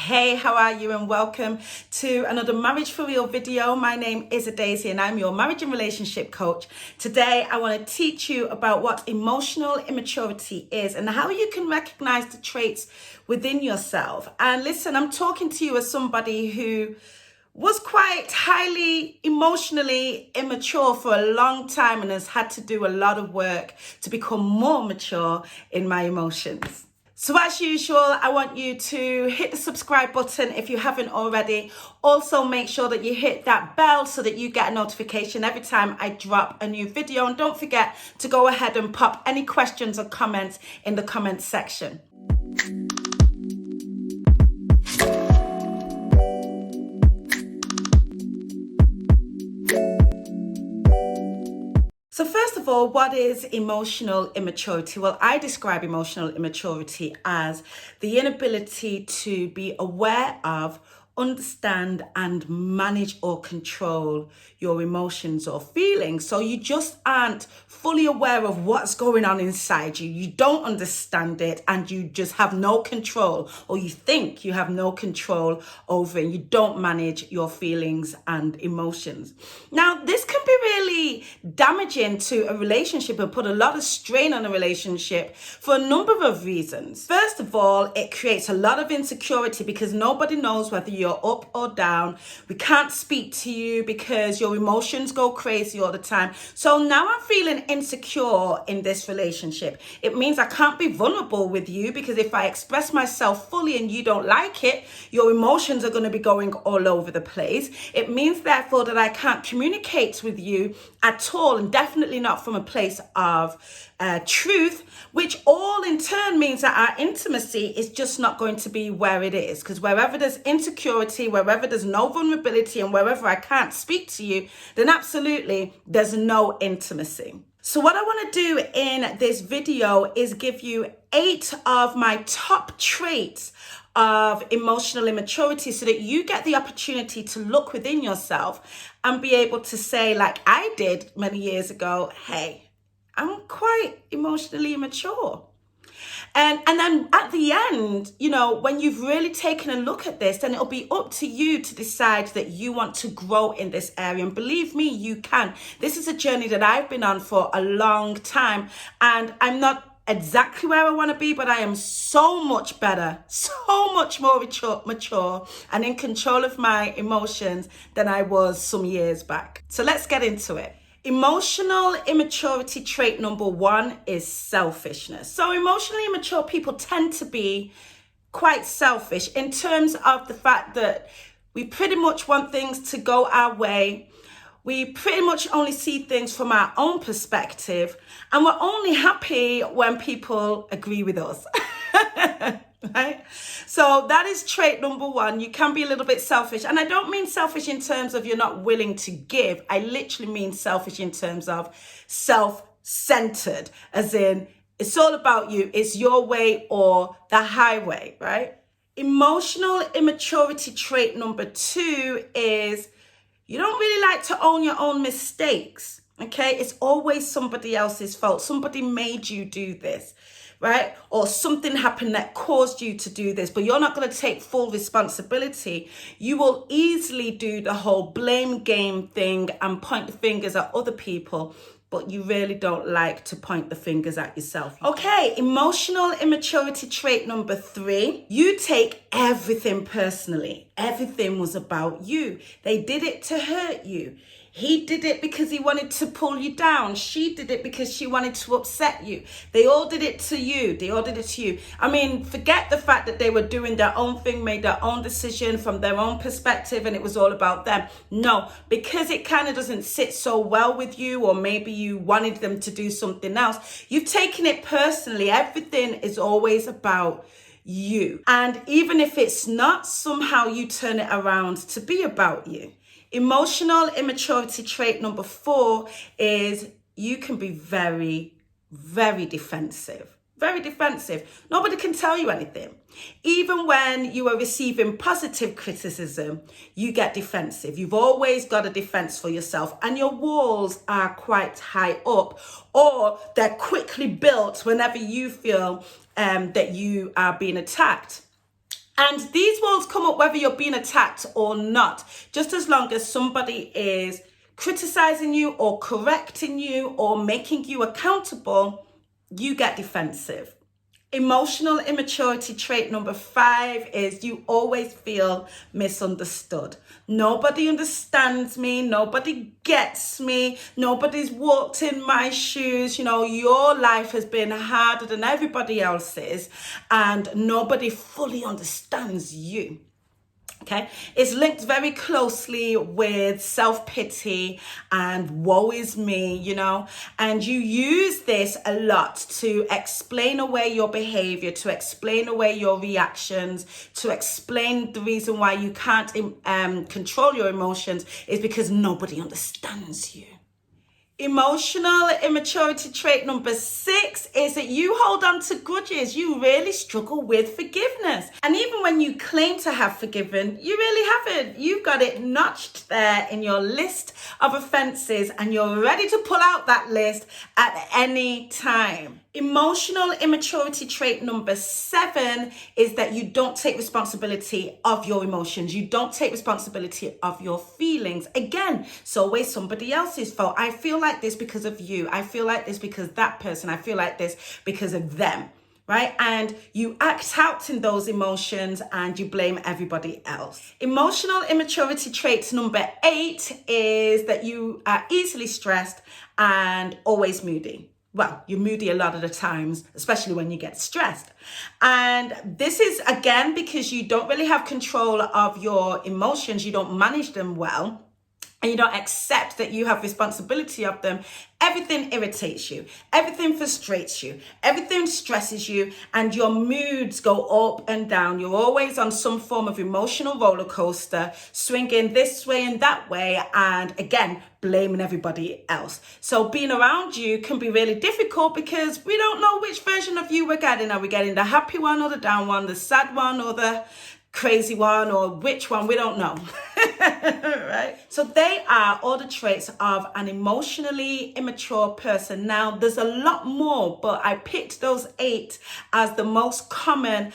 Hey, how are you? And welcome to another Marriage for Real video. My name is Daisy and I'm your marriage and relationship coach. Today, I want to teach you about what emotional immaturity is and how you can recognize the traits within yourself. And listen, I'm talking to you as somebody who was quite highly emotionally immature for a long time and has had to do a lot of work to become more mature in my emotions. So as usual, I want you to hit the subscribe button if you haven't already. Also, make sure that you hit that bell so that you get a notification every time I drop a new video. And don't forget to go ahead and pop any questions or comments in the comments section. So first of all, what is emotional immaturity? Well, I describe emotional immaturity as the inability to be aware of, understand and manage or control your emotions or feelings. So you just aren't fully aware of what's going on inside you. You don't understand it and you just have no control, or you think you have no control over it. You don't manage your feelings and emotions. Now, this can be really damaging to a relationship and put a lot of strain on a relationship for a number of reasons. First of all, it creates a lot of insecurity because nobody knows whether you're up or down. We can't speak to you because your emotions go crazy all the time. So now I'm feeling insecure in this relationship. It means I can't be vulnerable with you because if I express myself fully and you don't like it, your emotions are going to be going all over the place. It means therefore that I can't communicate with you at all, and definitely not from a place of truth, which all in turn means that our intimacy is just not going to be where it is. Because wherever there's insecurity, wherever there's no vulnerability, and wherever I can't speak to you, then absolutely there's no intimacy. So what I want to do in this video is give you 8 of my top traits of emotional immaturity so that you get the opportunity to look within yourself and be able to say, like I did many years ago, hey, I'm quite emotionally immature. And then at the end, when you've really taken a look at this, then it'll be up to you to decide that you want to grow in this area. And believe me, you can. This is a journey that I've been on for a long time, and I'm not exactly where I want to be, but I am so much better, so much more mature and in control of my emotions than I was some years back. So let's get into it. Emotional immaturity trait number 1 is selfishness. So emotionally immature people tend to be quite selfish in terms of the fact that we pretty much want things to go our way. We pretty much only see things from our own perspective, and we're only happy when people agree with us. Right? So that is trait number 1. You can be a little bit selfish. And I don't mean selfish in terms of you're not willing to give. I literally mean selfish in terms of self-centered, as in it's all about you. It's your way or the highway, right? Emotional immaturity trait number 2 is you don't really like to own your own mistakes. Okay, it's always somebody else's fault. Somebody made you do this, right? Or something happened that caused you to do this, but you're not going to take full responsibility. You will easily do the whole blame game thing and point the fingers at other people, but you really don't like to point the fingers at yourself. Okay, emotional immaturity trait number 3. You take everything personally. Everything was about you. They did it to hurt you. He did it because he wanted to pull you down. She did it because she wanted to upset you. They all did it to you. They all did it to you. I mean, forget the fact that they were doing their own thing, made their own decision from their own perspective, and it was all about them. No, because it kind of doesn't sit so well with you, or maybe you wanted them to do something else. You've taken it personally. Everything is always about you. And even if it's not, somehow you turn it around to be about you. Emotional immaturity trait number 4 is you can be very, very defensive. Very defensive. Nobody can tell you anything. Even when you are receiving positive criticism, you get defensive. You've always got a defense for yourself, and your walls are quite high up, or they're quickly built whenever you feel that you are being attacked. And these walls come up whether you're being attacked or not. Just as long as somebody is criticizing you or correcting you or making you accountable, you get defensive. Emotional immaturity trait number 5 is you always feel misunderstood. Nobody understands me. Nobody gets me. Nobody's walked in my shoes. You know, your life has been harder than everybody else's, and nobody fully understands you. Okay, it's linked very closely with self-pity and woe is me, you know, and you use this a lot to explain away your behavior, to explain away your reactions, to explain the reason why you can't control your emotions is because nobody understands you. Emotional immaturity trait number 6 is that you hold on to grudges. You really struggle with forgiveness. And even when you claim to have forgiven, you really haven't. You've got it notched there in your list of offenses and you're ready to pull out that list at any time. Emotional immaturity trait number 7 is that you don't take responsibility of your emotions. You don't take responsibility of your feelings. Again, it's always somebody else's fault. I feel like this because of you. I feel like this because that person. I feel like this because of them. Right? And you act out in those emotions and you blame everybody else. Emotional immaturity trait number 8 is that you are easily stressed and always moody. Well, you're moody a lot of the times, especially when you get stressed. And this is, again, because you don't really have control of your emotions. You don't manage them well. And you don't accept that you have responsibility of them. Everything irritates you. Everything frustrates you. Everything stresses you. And your moods go up and down. You're always on some form of emotional roller coaster, swinging this way and that way. And again, blaming everybody else. So being around you can be really difficult because we don't know which version of you we're getting. Are we getting the happy one or the down one, the sad one or the crazy one, or which one? We don't know. Right? So they are all the traits of an emotionally immature person. Now, there's a lot more, but I picked those 8 as the most common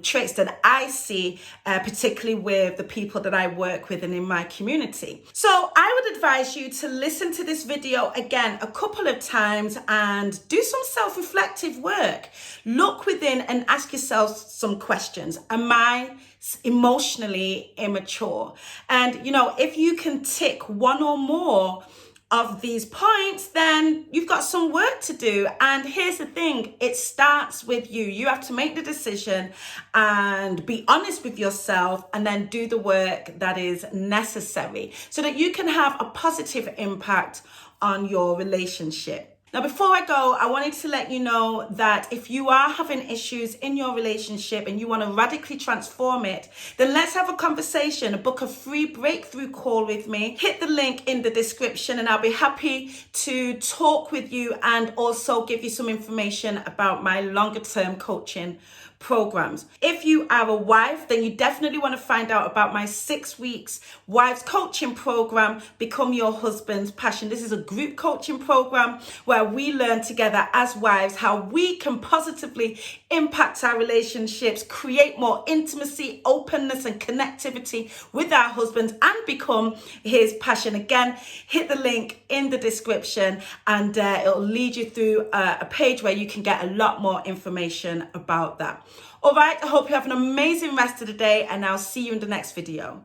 traits that I see, particularly with the people that I work with and in my community. So I would advise you to listen to this video again a couple of times and do some self-reflective work. Look within and ask yourself some questions. Am I emotionally immature? And, you know, if you can tick one or more of these points, then you've got some work to do. And here's the thing, it starts with you. You have to make the decision and be honest with yourself and then do the work that is necessary so that you can have a positive impact on your relationship. Now, before I go, I wanted to let you know that if you are having issues in your relationship and you want to radically transform it, then let's have a conversation, book a free breakthrough call with me. Hit the link in the description and I'll be happy to talk with you and also give you some information about my longer term coaching programs. If you are a wife, then you definitely want to find out about my 6 weeks wives coaching program, Become Your Husband's Passion. This is a group coaching program where we learn together as wives how we can positively impact our relationships, create more intimacy, openness and connectivity with our husbands and become his passion. Again, hit the link in the description and it'll lead you through a page where you can get a lot more information about that. All right, I hope you have an amazing rest of the day and I'll see you in the next video.